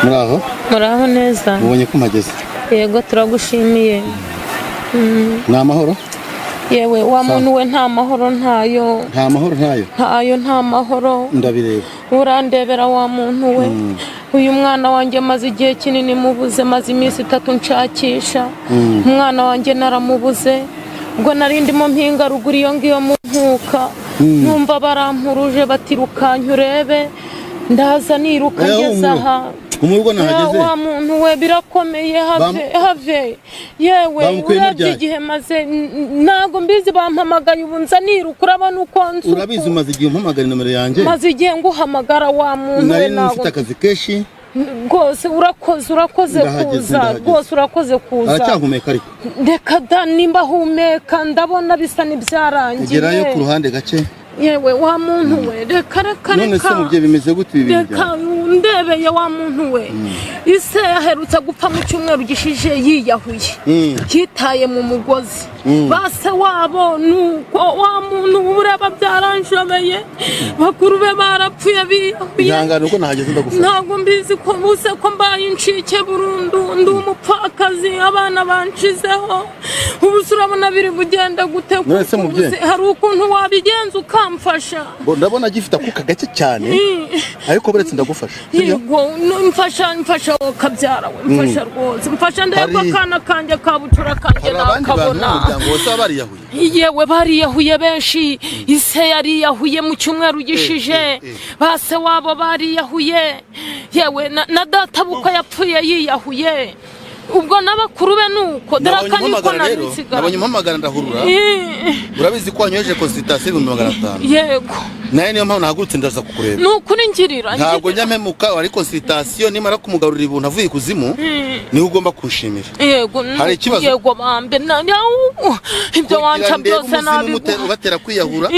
Muraho? Muraho neza. Mubonye ko mpageze. Yego turagushimiye. Ni amahoro? Yewe wa muntu we nta mahoro ntayo. Nta mahoro ntayo? Ntayo nta mahoro. Ndabireba. Urandebera wa muntu we. Uyu mwana wanjye maze igihe kinini mubuze, maze iminsi 3 nshakisha. Umwana wanjye naramubuze. Ubwo narindimo mpinga ruguru iyo ngiyo mu nkuka. Numva barampuruje batirukanyu urebe. Ndaza niruka ngeze aha. Umurugo nahageze. Wa muntu we birakomeye have. Yewe urabyigihe maze nago mbizi bampamagaye ubunza niruka urabona uko nzu. Urabizi umaze igihe umpamagara nomero yanjye. Maze igihe nguhamagara wa muntu we nago. Ufite akazi keshi. Rwose urakoze kuza. Rwose urakoze kuza. Aracyahumeka ariko. Reka da nimba humeka ndabona bisa n'ibyarangiye. Gerayo ku ruhande gace. Yewe wa muntu we reka none se mubye bimeze gute ibi bintu? Reka ndebeye wa muntu we ise yaherutse gupfa mu cyumweru gishije yiyahuye kitaye mu mugozi base wabo nuko wa muntu ureba byaranshobeye bakuru be barapfuye biyahuye. Ihangane uko nahageze ndagufasha. Ntago mbizi ko buse ko mbaye incike burundu ndumupfakazi abana banshizeho ubusurabona biri bugenda gute hari ukuntu wabigenza ukamfasha. Ndabona gifita kuka gake cyane ariko buretse ndagufasha. Yego mfasha kabyara we mfasha rwose mfasha ndeko kana kanje kabutura kanje nakabona. Umuryango wose bariyahuye. Yewe bariyahuye benshi ise yariyahuye mu cyumweru gishije base wabo bariyahuye yewe na data buko yapfuye yiyahuye. Ubwo nabakuru be nuko darakani ko nabisigara. Nabonye mpamagara ndahurura. Urabizi ko wanyoje consultation 500. Yego. Naye niyo mpamvu nahagurutse ndaza kukureba. Nukuri ngirira. Ntabwo nyampemuka ari consultation nimara kumugarurira ibuntu avuye kuzimu ni ugomba kushimira. Yego. Hari ikibazo. Yego bambe ibyo wanca byose nabi. Ubatera kwiyahura.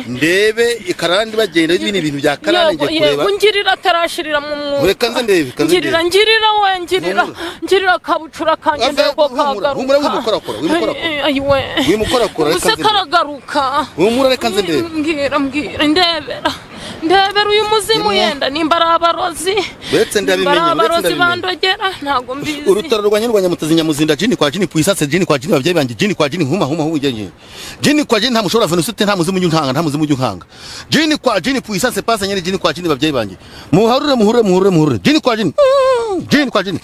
Ndebe ikarandi bagenda ibintu bya karande ngiye kureba. Yego ngirira tarashirira mu mwuka. Reka nze ndebe. Ngirira we ngirira kabucura kanje ndego kagaruka. Humura wimukorakora. Ayiwe. Wimukorakora reka nze. Usekaragaruka. Humura reka nze ndebe. Mbwira ndebera uyu muzimu yenda nimba abarozi. Betse ndabimenye abarozi bandogera ntago mbizi. Urutaro rwa Nyarwanya mutazi Nyamuzinda jini kwa jini puisase jini kwa jini abavyeyi banje jini kwa jini huma hugenye. Jini kwa jini nta mushobora venusite nta muzimu nyunkanga. Jini kwa jini puisase pasa nyene jini kwa jini abavyeyi banje. Muharure. Jini kwa jini. Jini kwa jini.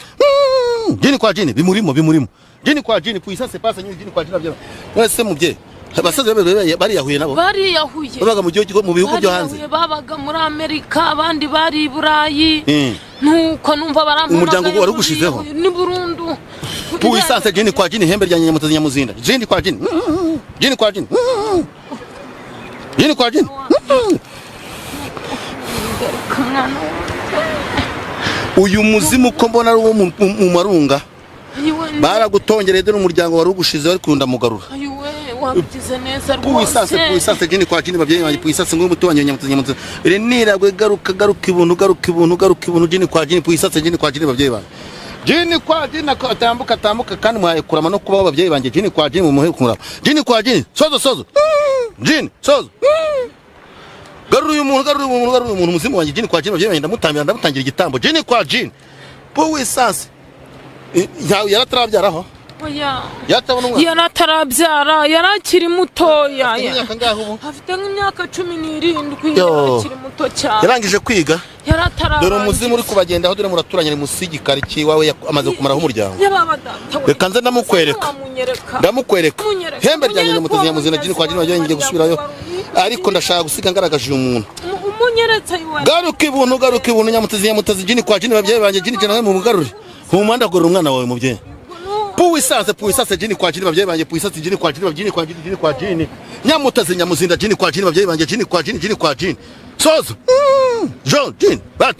Jini kwa jini bimurimo. Jini kwa jini puisase pasa nyene jini kwa jini abavyeyi. Wese muvye abasaza bariyahuye nabo. Bariyahuye. Babaga mu gihugu mu bihugu byo hanze. Babaga muri Amerika abandi bari i Burayi. Nuko numva barampamagaye. Umuryango wari ugushizeho. Ni Burundu. Puissance jini kwa jini hembe rya Nyamutazi Nyamuzinda. Jini kwa jini. Jini kwa jini. Jini kwa jini. Uyu muzimu ko mbona ari wo mu marunga. Baragutongereye dore umuryango wari ugushizeho ari kunda mugarura. Wabigize neza rwose. Puissance jini kwa jini babyeyi banje puissance ngo mutubanye Nyamutazi. Ire niragwe garuka ibuntu jini kwa jini puissance jini kwa jini babyeyi banje. Jini kwa jini atambuka kandi mwaye kurama no kubaho babyeyi banje jini kwa jini mumuhe kumuraba. Jini kwa jini sozo. Jini sozo. Garuru umuntu muzimu wanje jini kwa jini babyeyi banje ndamutangira igitambo jini kwa jini. Puissance yaratarabyaraho. Oya. Yaratarabyara yarakiri mutoya. Afite nk'imyaka 17 yarakiri muto cyane. Yarangije kwiga. Yaratarabyara. Dore umuzimu uri kubagenda aho dore muraturanye musigi ki wawe amaze kumaraho umuryango. Reka nze ndamukwereka. Hembe rya Nyamutazi Nyamuzinda jini kwa jini wagiye ngiye gusubirayo. Ariko ndashaka gusiga ngaragaje umuntu. Umunyeretse yiwe. Garuka ibuntu Nyamutazi jini kwa jini babyeyi banje jini cyane mu mugarure. Humanda gorora umwana wawe mubyeyi. Puissance jini kwa jini babyeyi banje puissance jini kwa jini Nyamutazi Nyamuzinda jini kwa jini babyeyi banje jini kwa jini sozo Jean jini bat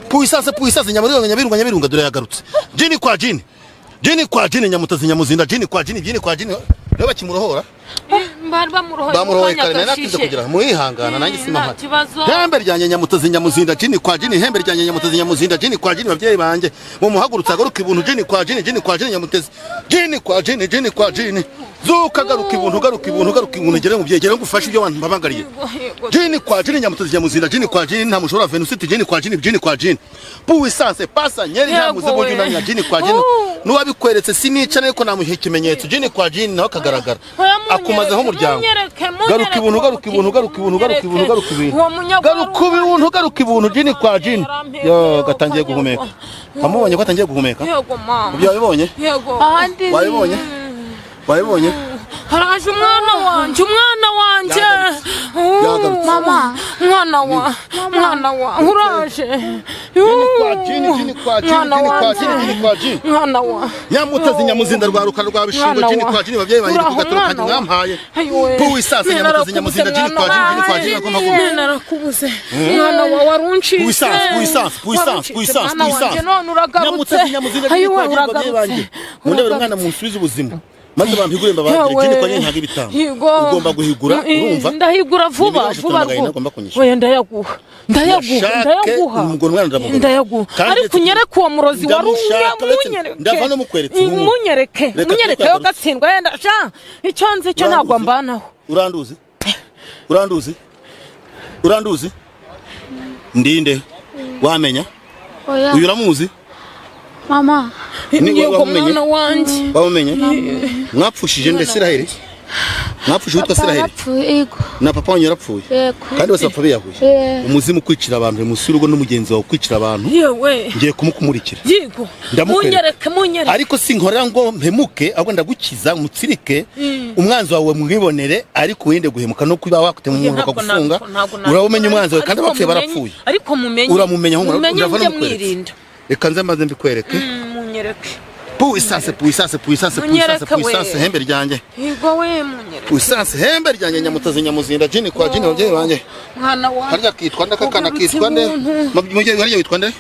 puissance nyabirunga dore yagarutse jini kwa jini Nyamutazi Nyamuzinda jini kwa jini niba kimurohora bamurohoye kare natinze kugira muhangana nanjye simahari hembe ryanjye Nyamutozi Nyamuzinda jini kwa jini hembe ryanjye Nyamutozi Nyamuzinda jini kwa jini babyeyi banje mu muhagurutsa garuka ibuntu jini kwa jini Nyamutozi jini kwa jini zuka garuka ibuntu gere mu byegere ngufasha ibyo abantu babangariye jini kwa jini Nyamutozi Nyamuzinda jini kwa jini nta mushora Venusite jini kwa jini puissance pasa nyeri nyamuze bujunanya jini kwa jini nuwabikweretse sinica ariko namuhe ikimenyetso jini kwa jini nawe kagaragara akumazeho umuryango garuka ibuntu jini kwa jini yo gatangiye guhumeka amubonye ko atangiye guhumeka ibyo wabibonye haraje umwana wanje mama mwana wa uraje jini kwa jini Nyamutozi Nyamuzinda rwaruka rwa bishingo jini kwa jini babyeyi banje kugatoroka mwampaye puissance Nyamutozi Nyamuzinda jini kwa jini ko maguru narakubuze mwana wa warunci puissance Nyamutozi Nyamuzinda jini kwa jini babyeyi banje mundebe mwana munsubiza ubuzima maze bampigure mbabagire jini kwa jini ntaga ibitambo ugomba guhigura urumva ndahigura vuba oya ndayaguha ariko unyereke uwo murozi warumye ndava no mukweretse munyereke yo gatsindwa yenda sha icyo nzi cyo ntabwo mbanaho uranduzi ndinde wamenya uyu uramuzi mama yego mwana wanje wamenye mwapfushije ndesiraheri mwapfushije utwa siraheri na papa wanyu yarapfuye kandi bose bapfa biyahuye umuzimu kwicira abantu musi urugo n'umugenzi wawe kwicira abantu ngiye kumukumurikira yego munyereke ariko sinkorera ngo mpemuke ahubwo ndagukiza mutsirike umwanzi wawe mwibonere ariko wende guhemuka no kuba wakutema umuntu akagufunga urabumenya umwanzi wawe kandi abapfuye barapfuye ariko uramumenya aho urava no mukwereka reka nze maze mbikwereke munyereke puissance hembe ryanjye yego we munyereke puissance hembe ryanjye Nyamutozi Nyamuzinda jini kwa jini babyeyi banje mwana wa harya kitwa ndakakana kitwa nde mubyeyi harya witwa nde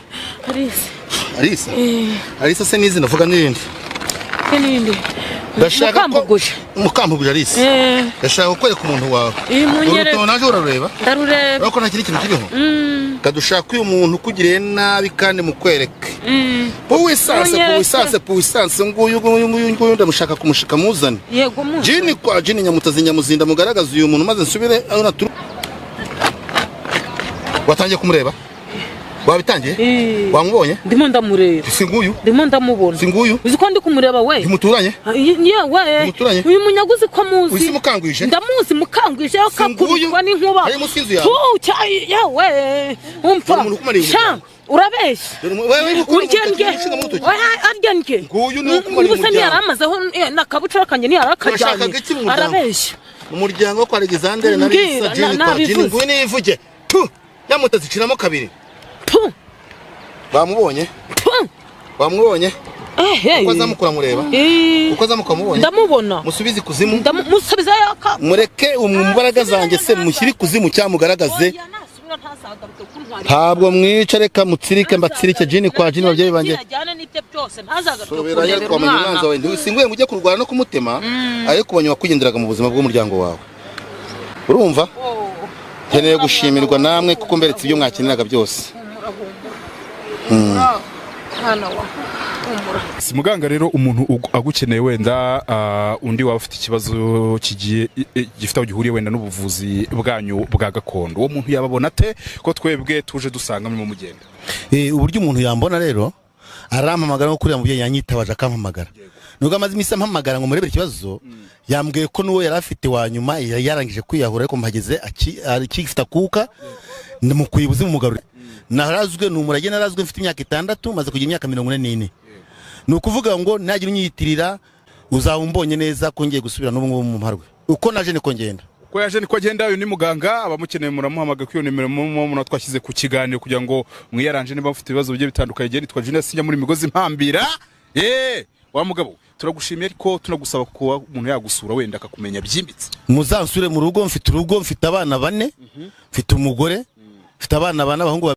Arisa se nizi navuga nirindi ndashaka mukambuguje Arisa ndashaka kukwereka umuntu wawe urutono naje urarureba ndarureba ariko nta kintu kiriho kadushaka uyu muntu kugiriye nabi kandi mukwereke puissance nguyu ndamushaka kumushika muzane yego jini kwa jini Nyamutozi Nyamuzinda mugaragaza uyu muntu maze nsubire aho naturu watangiye kumureba wabitangiye wamubonye ndimo ndamureba singuyu ndimo ndamubona singuyu uzi ko ndi kumureba we muturanye yewe uyu munyaguzi ko muzi uzi mukangwije ndamuzi mukangwije akakubitwa n'inkuba ari musinzu yawe yewe umfa sha urabeshya uryenge nguyu nukumari umuryango ni yaramazeho nakabucura kanje ni yarakajyanye arabeshya umuryango wo kwa Alexander na Lisa jini kwa jini nguyu nivuge Nyamutozi ciramo kabiri bamubonye uko azamukura mureba uko azamukamubonye ndamubona musubize kuzimu musubiza yaka mureke umumbaraga zanjye se mushyiri kuzimu cyamugaragaze ntabwo mwica reka mutsirike mbatsirike jini kwa jini babyeyi banje sobera yari kwamenya umwanzi wawe ntiwisinguye mujye kurwana no kumutema ariko ubonye wakugenderaga mu buzima bw'umuryango wawe urumva nkeneye gushimirwa namwe kuko mberetse ibyo mwakeneraga byose si muganga rero umuntu agukeneye wenda undi waba ufite ikibazo kigiye gifite aho gihuriye wenda n'ubuvuzi bwanyu bwa gakondo uwo muntu yababona ate ko twebwe tuje dusanga mu mugenda uburyo umuntu yambona rero arampamagara no kuriya mubyeyi yanyitabaje akampamagara nubwo amaze iminsi ampamagara ngo murebere ikibazo yambwiye ko n'uwo yari afite wa nyuma yarangije kwiyahura ariko mpageze akifite akuka ndamukuye ubuzima umugarure narazwe n'umurage narazwe mfite imyaka 6 maze kugira imyaka 44 nukuvuga ngo nagira unyiyitirira uzawumbonye neza ko ngiye gusubira n'ubwo mu mparwe uko naje niko ngenda ko yaje niko agenda uyu ni muganga abamukeneye muramuhamaga kwiyo nimero mu twashyize ku kiganiro kugira ngo mwiyaranje niba ufite ibibazo bigiye bitandukanye genda twa Junior Sinya muri migozi mpambira wa mugabo turagushimiye ariko tunagusaba ko umuntu yagusura wenda akakumenya byimbitse muzansure mu rugo mfite abana 4 mfite umugore mfite abana 4 abahungu